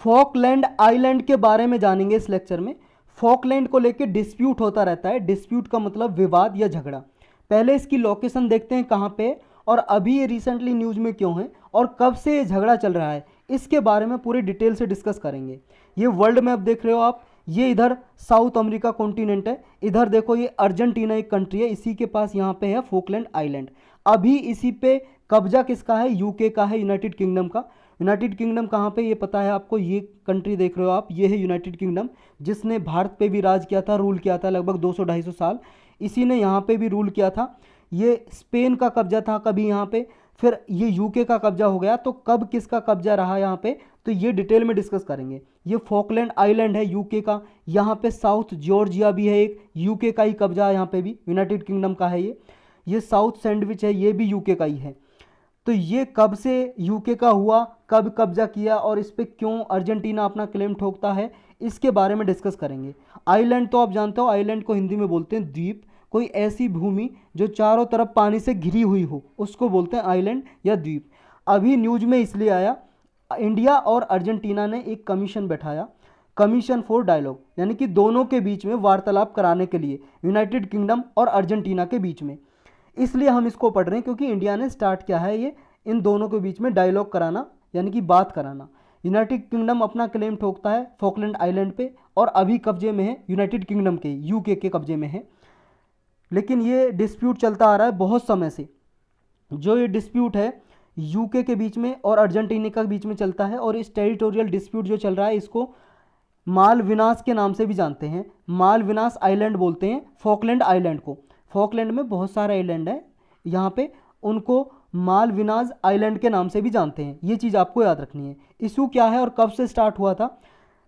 Falkland island के बारे में जानेंगे इस लेक्चर में। फॉकलैंड को लेकर डिस्प्यूट होता रहता है। डिस्प्यूट का मतलब विवाद या झगड़ा। पहले इसकी लोकेशन देखते हैं कहाँ पे, और अभी ये रिसेंटली न्यूज़ में क्यों है, और कब से ये झगड़ा चल रहा है, इसके बारे में पूरी डिटेल से डिस्कस करेंगे। ये वर्ल्ड मैप देख रहे हो आप, ये इधर साउथ अमेरिका कॉन्टिनेंट है, इधर देखो ये अर्जेंटीना एक कंट्री है, इसी के पास यहाँ पे है फॉकलैंड आइलैंड। अभी इसी पे कब्जा किसका है, यूके का है, यूनाइटेड किंगडम का। यूनाइटेड किंगडम कहाँ पे ये पता है आपको, ये कंट्री देख रहे हो आप, ये है यूनाइटेड किंगडम, जिसने भारत पे भी राज किया था, रूल किया था लगभग 200-250 साल। इसी ने यहाँ पे भी रूल किया था। ये स्पेन का कब्जा था कभी यहाँ पे, फिर ये यूके का कब्जा हो गया, तो कब किसका कब्जा रहा यहाँ पे, तो ये डिटेल में डिस्कस करेंगे। ये फॉकलैंड आइलैंड है यूके का, यहाँ पे साउथ जॉर्जिया भी है एक, यूके का ही कब्जा है यहाँ पे भी, यूनाइटेड किंगडम का है ये साउथ सैंडविच है, ये भी यूके का ही है। तो ये कब से यूके का हुआ, कब कब्जा किया, और इस पर क्यों अर्जेंटीना अपना क्लेम ठोकता है, इसके बारे में डिस्कस करेंगे। आइलैंड तो आप जानते हो, आइलैंड को हिंदी में बोलते हैं द्वीप। कोई ऐसी भूमि जो चारों तरफ पानी से घिरी हुई हो, उसको बोलते हैं आइलैंड या द्वीप। अभी न्यूज में इसलिए आया, इंडिया और अर्जेंटीना ने एक कमीशन बैठाया, कमीशन फॉर डायलॉग, यानी कि दोनों के बीच में वार्तालाप कराने के लिए, यूनाइटेड किंगडम और अर्जेंटीना के बीच में। इसलिए हम इसको पढ़ रहे हैं क्योंकि इंडिया ने स्टार्ट किया है ये इन दोनों के बीच में डायलॉग कराना, यानी कि बात कराना। यूनाइटेड किंगडम अपना क्लेम ठोकता है फॉकलैंड आइलैंड पे, और अभी कब्जे में है यूनाइटेड किंगडम के, यूके के कब्जे में है। लेकिन ये डिस्प्यूट चलता आ रहा है बहुत समय से। जो ये डिस्प्यूट है यूके के बीच में और अर्जेंटीना के बीच में चलता है, और इस टेरिटोरियल डिस्प्यूट जो चल रहा है इसको मालविनास के नाम से भी जानते हैं। मालविनास आइलैंड बोलते हैं फॉकलैंड आइलैंड को। फॉकलैंड में बहुत सारे आइलैंड है यहाँ पे, उनको मालविनास आइलैंड के नाम से भी जानते हैं। ये चीज़ आपको याद रखनी है। इशू क्या है और कब से स्टार्ट हुआ था,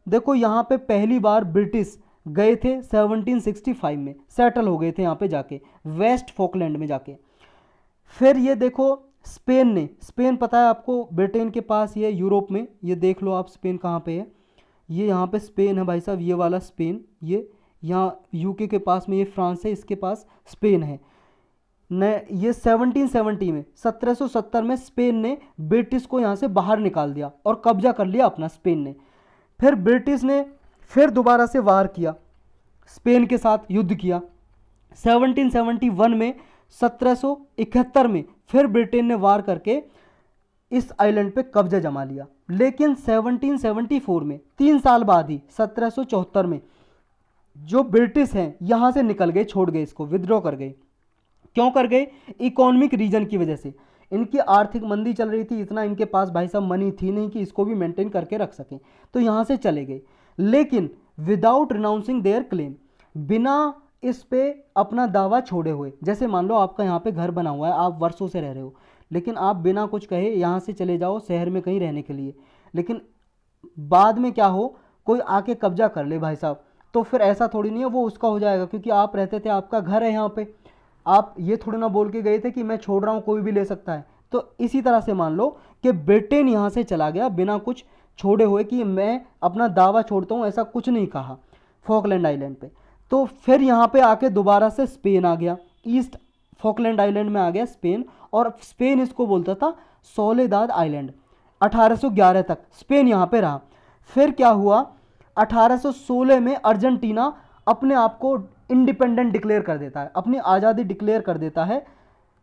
देखो यहाँ पे पहली बार ब्रिटिश गए थे 1765 में, सेटल हो गए थे यहाँ पे जाके, वेस्ट फॉकलैंड में जाके। फिर ये देखो स्पेन ने, स्पेन पता है आपको ब्रिटेन के पास, ये यूरोप में, ये देख लो आप स्पेन कहाँ पे है, ये यहाँ पे स्पेन है भाई साहब, ये वाला स्पेन, ये यहाँ यूके के पास में ये फ्रांस है, इसके पास स्पेन है। न ये 1770 में 1770 में स्पेन ने ब्रिटिश को यहाँ से बाहर निकाल दिया और कब्जा कर लिया अपना स्पेन ने। फिर ब्रिटिश ने फिर दोबारा से वार किया, स्पेन के साथ युद्ध किया। 1771 में 1771 में फिर ब्रिटेन ने वार करके इस आइलैंड पे कब्जा जमा लिया। लेकिन 1774 में 3 साल बाद ही 1774 में जो ब्रिटिश हैं यहाँ से निकल गए, छोड़ गए, इसको विद्रॉ कर गए। क्यों कर गए, इकोनॉमिक रीजन की वजह से। इनकी आर्थिक मंदी चल रही थी, इतना इनके पास भाई साहब मनी थी नहीं कि इसको भी मेंटेन करके रख सकें, तो यहाँ से चले गए। लेकिन विदाउट रिनाउंसिंग देयर क्लेम, बिना इस पे अपना दावा छोड़े हुए। जैसे मान लो आपका यहाँ पे घर बना हुआ है, आप वर्षों से रह रहे हो, लेकिन आप बिना कुछ कहे यहाँ से चले जाओ शहर में कहीं रहने के लिए, लेकिन बाद में क्या हो, कोई आके कब्जा कर ले भाई साहब, तो फिर ऐसा थोड़ी नहीं है वो उसका हो जाएगा, क्योंकि आप रहते थे, आपका घर है यहाँ पे, आप ये थोड़ी ना बोल के गए थे कि मैं छोड़ रहा हूँ, कोई भी ले सकता है। तो इसी तरह से मान लो कि ब्रिटेन यहाँ से चला गया बिना कुछ छोड़े हुए कि मैं अपना दावा छोड़ता हूँ, ऐसा कुछ नहीं कहा फॉकलैंड आइलैंड पे। तो फिर यहाँ पे आके दोबारा से स्पेन आ गया, ईस्ट फॉकलैंड आइलैंड में आ गया स्पेन, और स्पेन इसको बोलता था सोलेदाद आइलैंड। 1811 तक स्पेन यहाँ पे रहा। फिर क्या हुआ, 1816 में अर्जेंटीना अपने आप को इंडिपेंडेंट डिक्लेयर कर देता है, अपनी आज़ादी डिक्लेयर कर देता है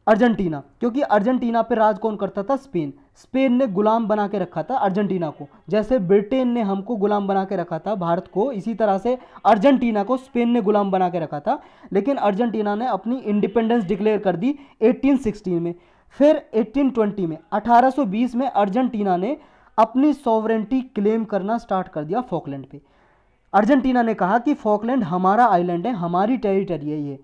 अर्जेंटीना, क्योंकि अर्जेंटीना पे राज कौन करता था, स्पेन। स्पेन ने गुलाम बना के रखा था अर्जेंटीना को, जैसे ब्रिटेन ने हमको गुलाम बना के रखा था भारत को, इसी तरह से अर्जेंटीना को स्पेन ने गुलाम बना के रखा था। लेकिन अर्जेंटीना ने अपनी इंडिपेंडेंस डिक्लेयर कर दी 1816 में। फिर 1820 में 1820 में अर्जेंटीना ने अपनी सॉवरेंटी क्लेम करना स्टार्ट कर दिया फॉकलैंड पे। अर्जेंटीना ने कहा कि फॉकलैंड हमारा आइलैंड है, हमारी टेरिटरी है ये,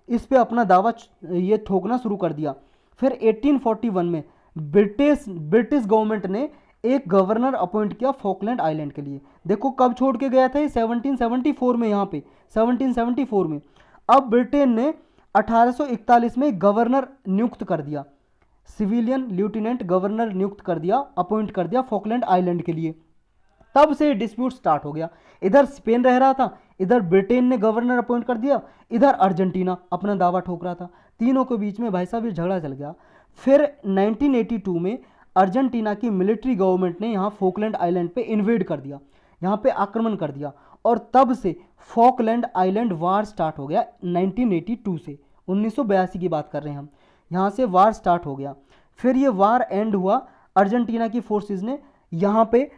इस पे अपना दावा ये ठोकना शुरू कर दिया। फिर 1841 में ब्रिटिश गवर्नमेंट ने एक गवर्नर अपॉइंट किया फॉकलैंड आइलैंड के लिए। देखो कब छोड़ के गया था ये, 1774 में, यहाँ पे 1774 में। अब ब्रिटेन ने 1841 में गवर्नर नियुक्त कर दिया, सिविलियन लेफ्टिनेंट गवर्नर नियुक्त कर दिया, अपॉइंट कर दिया फॉकलैंड आइलैंड के लिए। तब से डिस्प्यूट स्टार्ट हो गया। इधर स्पेन रह रहा था, इधर ब्रिटेन ने गवर्नर अपॉइंट कर दिया, इधर अर्जेंटीना अपना दावा ठोक रहा था। तीनों के बीच में भाई साहब ये झगड़ा चल गया। फिर 1982 में अर्जेंटीना की मिलिट्री गवर्नमेंट ने यहाँ फॉकलैंड आइलैंड पे इन्वेड कर दिया, यहाँ पे आक्रमण कर दिया, और तब से फॉकलैंड आइलैंड वार स्टार्ट हो गया 1982 से। 1982 की बात कर रहे हैं हम, यहाँ से वार स्टार्ट हो गया। फिर ये वार एंड हुआ, अर्जेंटीना की फोर्सेस ने यहाँ पे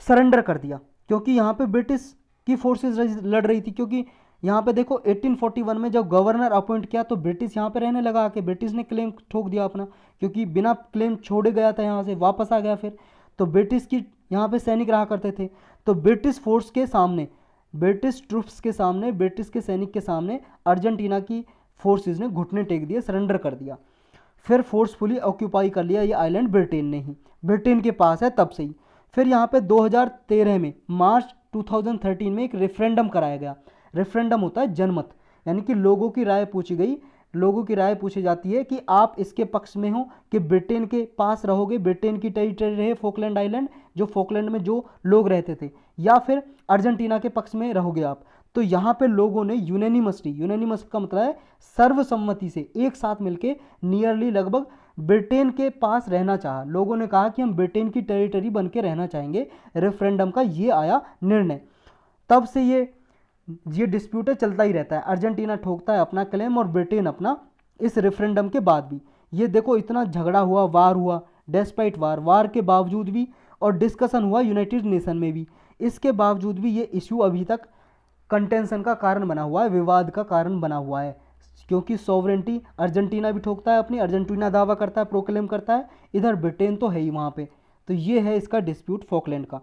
सरेंडर कर दिया, क्योंकि यहाँ पे ब्रिटिश की फोर्सेस लड़ रही थी। क्योंकि यहाँ पे देखो 1841 में जब गवर्नर अपॉइंट किया तो ब्रिटिश यहाँ पे रहने लगा आके, ब्रिटिश ने क्लेम ठोक दिया अपना, क्योंकि बिना क्लेम छोड़े गया था यहाँ से, वापस आ गया फिर। तो ब्रिटिश की यहाँ पे सैनिक रहा करते थे, तो ब्रिटिश फोर्स के सामने, ब्रिटिश ट्रूप्स के सामने, ब्रिटिश के सैनिक के सामने अर्जेंटीना की फोर्सेस ने घुटने टेक दिए, सरेंडर कर दिया। फिर फोर्सफुली ऑक्यूपाई कर लिया ये आइलैंड ब्रिटेन ने ही, ब्रिटेन के पास है तब से ही। फिर यहाँ पे 2013 में, मार्च 2013 में एक रेफरेंडम कराया गया। रेफरेंडम होता है जनमत, यानी कि लोगों की राय पूछी गई, लोगों की राय पूछी जाती है कि आप इसके पक्ष में हो कि ब्रिटेन के पास रहोगे, ब्रिटेन की टेरिटरी रहे फॉकलैंड आइलैंड, जो फॉकलैंड में जो लोग रहते थे, या फिर अर्जेंटीना के पक्ष में रहोगे आप। तो यहाँ पे लोगों ने यूनानिमसली, यूनानिमस का मतलब है सर्वसम्मति से, एक साथ मिलके नियरली लगभग ब्रिटेन के पास रहना चाहा। लोगों ने कहा कि हम ब्रिटेन की टेरिटरी बन के रहना चाहेंगे। रेफरेंडम का ये आया निर्णय। तब से ये डिस्प्यूट चलता ही रहता है, अर्जेंटीना ठोकता है अपना क्लेम और ब्रिटेन अपना। इस रेफरेंडम के बाद भी ये देखो इतना झगड़ा हुआ, वार हुआ, डेस्पाइट वार के बावजूद भी, और डिस्कशन हुआ यूनाइटेड नेशन में भी, इसके बावजूद भी ये इशू अभी तक कंटेंशन का कारण बना हुआ है, विवाद का कारण बना हुआ है। क्योंकि सॉवरेंटी अर्जेंटीना भी ठोकता है अपनी, अर्जेंटीना दावा करता है, प्रोक्लेम करता है, इधर ब्रिटेन तो है ही वहाँ पे। तो ये है इसका डिस्प्यूट फॉकलैंड का।